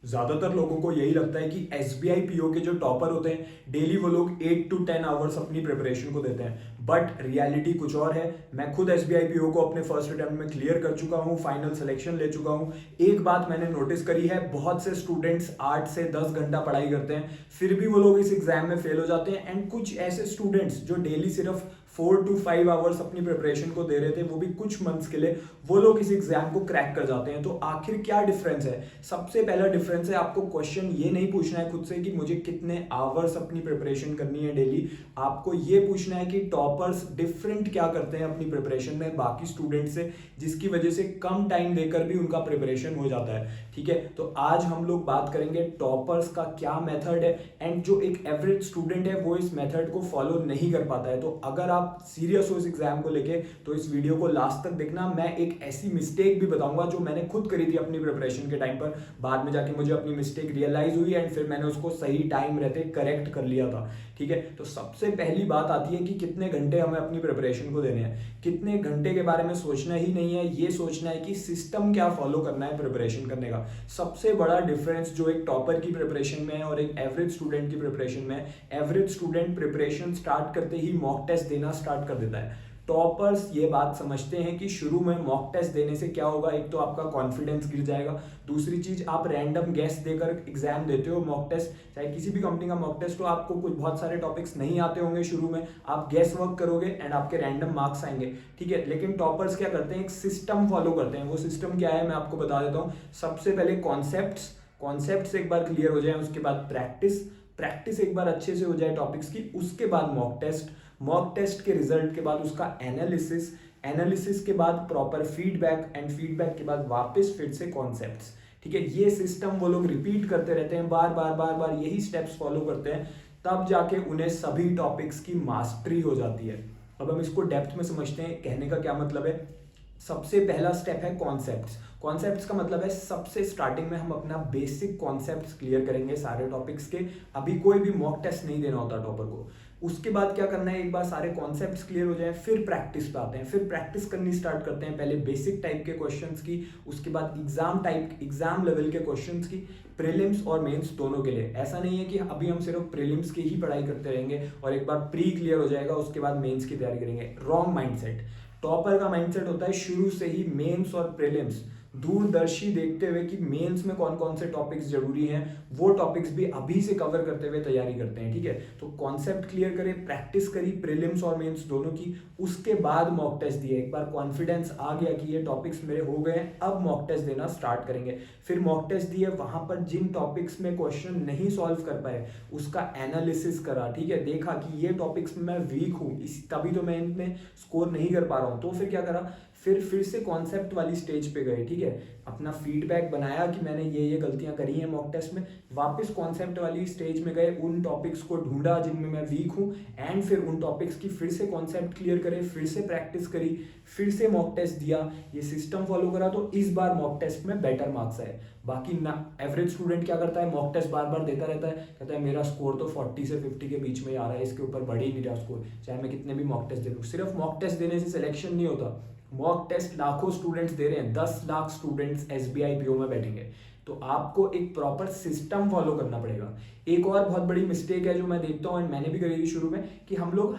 ज्यादातर लोगों को यही लगता है कि एसबीआई पीओ के जो टॉपर होते हैं डेली वो लोग 8 to 10 आवर्स अपनी प्रिपरेशन को देते हैं, बट रियलिटी कुछ और है। मैं खुद एसबीआई पीओ को अपने फर्स्ट अटेम्प्ट में क्लियर कर चुका हूँ, फाइनल सिलेक्शन ले चुका हूँ। एक बात मैंने नोटिस करी है, बहुत से स्टूडेंट्स 8 से 10 घंटा पढ़ाई करते हैं, फिर भी वो लोग इस एग्जाम में फेल हो जाते हैं। एंड कुछ ऐसे स्टूडेंट्स जो डेली सिर्फ 4 to 5 आवर्स अपनी प्रिपरेशन को दे रहे थे, वो भी कुछ मंथ्स के लिए, वो लोग इस एग्जाम को क्रैक कर जाते हैं। तो आखिर क्या डिफरेंस है? सबसे पहला डिफरेंस है, आपको क्वेश्चन ये नहीं पूछना है खुद से कि मुझे कितने आवर्स अपनी प्रिपरेशन करनी है डेली। आपको ये पूछना है कि टॉपर्स डिफरेंट क्या करते हैं अपनी प्रिपरेशन में बाकी स्टूडेंट से, जिसकी वजह से कम टाइम देकर भी उनका प्रिपरेशन हो जाता है। ठीक है, तो आज हम लोग बात करेंगे टॉपर्स का क्या मेथड है, एंड जो एक एवरेज स्टूडेंट है वो इस मेथड को फॉलो नहीं कर पाता है। तो अगर आप सीरियस हो इस एग्जाम को लेके तो इस वीडियो को लास्ट तक देखना। मैं एक ऐसी मिस्टेक भी बताऊंगा जो मैंने खुद करी थी अपनी प्रिपरेशन के टाइम पर, बाद में जाके मुझे अपनी मिस्टेक रियलाइज हुई एंड फिर मैंने उसको सही टाइम रहते करेक्ट कर लिया था। ठीक है, तो सबसे पहली बात आती है कि कितने घंटे हमें अपनी प्रिपरेशन को देने हैं। कितने घंटे के बारे में सोचना ही नहीं है, ये सोचना है कि सिस्टम क्या फॉलो करना है प्रिपरेशन करने का। सबसे बड़ा डिफरेंस जो एक टॉपर की प्रिपरेशन में है और एक एवरेज स्टूडेंट की प्रिपरेशन में है, एवरेज स्टूडेंट प्रिपरेशन स्टार्ट करते ही मॉक टेस्ट देना स्टार्ट कर देता है। टॉपर्स ये बात समझते हैं कि शुरू में मॉक टेस्ट देने से क्या होगा, एक तो आपका कॉन्फिडेंस गिर जाएगा, दूसरी चीज आप रैंडम गेस देकर एग्जाम देते हो। मॉक टेस्ट चाहे किसी भी कंपनी का मॉक टेस्ट हो, आपको कुछ बहुत सारे टॉपिक्स नहीं आते होंगे शुरू में, आप गेस वर्क करोगे एंड आपके रैंडम मार्क्स आएंगे। ठीक है, लेकिन टॉपर्स क्या करते हैं, एक सिस्टम फॉलो करते हैं। वो सिस्टम क्या है मैं आपको बता देता हूँ। सबसे पहले कॉन्सेप्ट्स एक बार क्लियर हो जाए, उसके बाद प्रैक्टिस एक बार अच्छे से हो जाए टॉपिक्स की, उसके बाद मॉक टेस्ट के रिजल्ट के बाद उसका एनालिसिस के बाद प्रॉपर फीडबैक, एंड फीडबैक के बाद वापस फिर से कॉन्सेप्ट्स। ठीक है, ये सिस्टम वो लोग रिपीट करते रहते हैं, बार बार यही स्टेप्स फॉलो करते हैं, तब जाके उन्हें सभी टॉपिक्स की मास्टरी हो जाती है। अब हम इसको डेप्थ में समझते हैं, कहने का क्या मतलब है। सबसे पहला स्टेप है कॉन्सेप्ट्स का मतलब है सबसे स्टार्टिंग में हम अपना बेसिक कॉन्सेप्ट्स क्लियर करेंगे सारे टॉपिक्स के। अभी कोई भी मॉक टेस्ट नहीं देना होता टॉपर को। उसके बाद क्या करना है, एक बार सारे कॉन्सेप्ट्स क्लियर हो जाए फिर प्रैक्टिस पे आते हैं, फिर प्रैक्टिस करनी स्टार्ट करते हैं, पहले बेसिक टाइप के क्वेश्चंस की, उसके बाद एग्जाम लेवल के क्वेश्चंस की, प्रीलिम्स और मेंस दोनों के लिए। ऐसा नहीं है कि अभी हम सिर्फ प्रीलिम्स की ही पढ़ाई करते रहेंगे और एक बार प्री क्लियर हो जाएगा उसके बाद मेंस की तैयारी करेंगे। Wrong mindset. टॉपर का माइंडसेट होता है शुरू से ही मेंस और प्रीलिम्स दूरदर्शी देखते हुए कि मेंस में कौन कौन से टॉपिक्स जरूरी हैं, वो टॉपिक्स भी अभी से कवर करते हुए तैयारी करते हैं। ठीक है, तो कॉन्सेप्ट क्लियर करें, प्रैक्टिस करी प्रीलिम्स और मेंस दोनों की, उसके बाद मॉक टेस्ट दिए। एक बार कॉन्फिडेंस आ गया कि ये टॉपिक्स मेरे हो गए हैं, अब मॉक टेस्ट देना स्टार्ट करेंगे। फिर मॉक टेस्ट दिए, वहां पर जिन टॉपिक्स में क्वेश्चन नहीं सॉल्व कर पाए उसका एनालिसिस करा। ठीक है, देखा कि ये टॉपिक्स में मैं वीक हूँ, तभी तो मैं इनमें स्कोर नहीं कर पा रहा हूँ। तो फिर क्या करा, फिर से कॉन्सेप्ट वाली स्टेज पे गए। ठीक है, अपना फीडबैक बनाया कि मैंने ये गलतियां करी हैं मॉक टेस्ट में, वापस कॉन्सेप्ट वाली स्टेज में गए, उन टॉपिक्स को ढूंढा जिनमें मैं वीक हूं, एंड फिर उन टॉपिक्स की फिर से कॉन्सेप्ट क्लियर करे, फिर से प्रैक्टिस करी, फिर से मॉक टेस्ट दिया, ये सिस्टम फॉलो करा, तो इस बार मॉक टेस्ट में बेटर मार्क्स आए। बाकी ना एवरेज स्टूडेंट क्या करता है, मॉक टेस्ट बार बार देता रहता है, कहता है मेरा स्कोर तो 40 से 50 के बीच में ही आ रहा है, इसके ऊपर बढ़ ही नहीं रहा स्कोर, चाहे मैं कितने भी मॉक टेस्ट दे दूँ। सिर्फ मॉक टेस्ट देने से सिलेक्शन नहीं होता, मॉक टेस्ट लाखों स्टूडेंट्स दे रहे हैं, 10 लाख स्टूडेंट्स एसबीआई पीओ में बैठेंगे। तो आपको एक प्रॉपर सिस्टम फॉलो करना पड़ेगा। एक और बहुत बड़ी मिस्टेक है जो मैं देखता हूँ, एंड मैंने भी करी थी शुरू में, कि हम लोग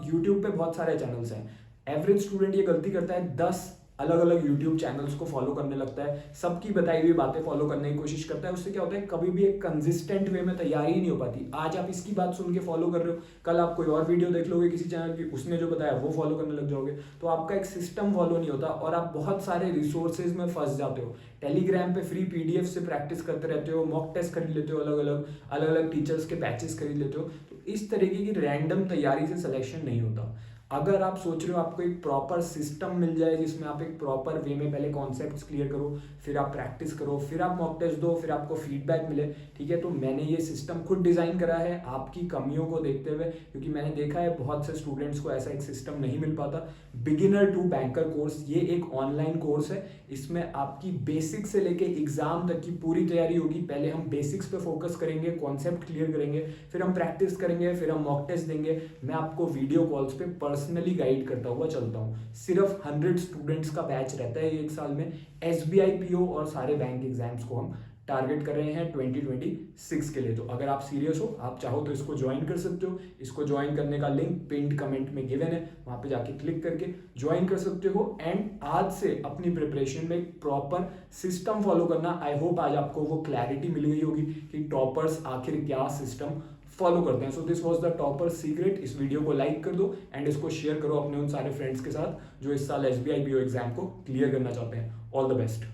यूट्यूब पे बहुत सारे चैनल्स हैं, एवरेज स्टूडेंट ये गलती करता है 10 अलग अलग यूट्यूब चैनल्स को फॉलो करने लगता है, सबकी बताई हुई बातें फॉलो करने की कोशिश करता है। उससे क्या होता है, कभी भी एक कंसिस्टेंट वे में तैयारी ही नहीं हो पाती। आज आप इसकी बात सुन के फॉलो कर रहे हो, कल आप कोई और वीडियो देख लोगे किसी चैनल की, उसने जो बताया वो फॉलो करने लग जाओगे, तो आपका एक सिस्टम फॉलो नहीं होता और आप बहुत सारे रिसोर्सेज में फंस जाते हो। टेलीग्राम पे फ्री पीडीएफ से प्रैक्टिस करते रहते हो, मॉक टेस्ट खरीद लेते हो, अलग अलग टीचर्स के बैचेस खरीद लेते हो, तो इस तरीके की रैंडम तैयारी से सिलेक्शन नहीं होता। अगर आप सोच रहे हो आपको एक प्रॉपर सिस्टम मिल जाए जिसमें आप एक प्रॉपर वे में पहले कॉन्सेप्ट्स क्लियर करो, फिर आप प्रैक्टिस करो, फिर आप मॉक टेस्ट दो, फिर आपको फीडबैक मिले, ठीक है, तो मैंने ये सिस्टम खुद डिजाइन करा है आपकी कमियों को देखते हुए, क्योंकि मैंने देखा है बहुत से स्टूडेंट्स को ऐसा एक सिस्टम नहीं मिल पाता। बिगिनर टू बैंकर कोर्स, ये एक ऑनलाइन कोर्स है, इसमें आपकी बेसिक से लेके एग्जाम तक की पूरी तैयारी होगी। पहले हम बेसिक्स पे फोकस करेंगे, कॉन्सेप्ट क्लियर करेंगे, फिर हम प्रैक्टिस करेंगे, फिर हम मॉक टेस्ट देंगे। मैं आपको वीडियो कॉल्स पे पर्सनली गाइड करता हुआ चलता हूँ। सिर्फ 100 स्टूडेंट्स का बैच रहता है एक साल में, एसबीआई पीओ और सारे बैंक एग्जाम्स को हम टारगेट कर रहे हैं 2026 के लिए। तो अगर आप सीरियस हो, आप चाहो तो इसको ज्वाइन कर सकते हो। इसको ज्वाइन करने का लिंक पिंड कमेंट में गिवन है, वहां पे जाके क्लिक करके ज्वाइन कर सकते हो। एंड आज से अपनी प्रिपरेशन में एक प्रॉपर सिस्टम फॉलो करना। आई होप आज आपको वो क्लैरिटी मिल गई होगी कि टॉपर्स आखिर क्या सिस्टम फॉलो करते हैं। So this was the topper secret. इस वीडियो को लाइक कर दो एंड इसको शेयर करो अपने उन सारे फ्रेंड्स के साथ जो इस साल SBI PO एग्जाम को क्लियर करना चाहते हैं। All the best.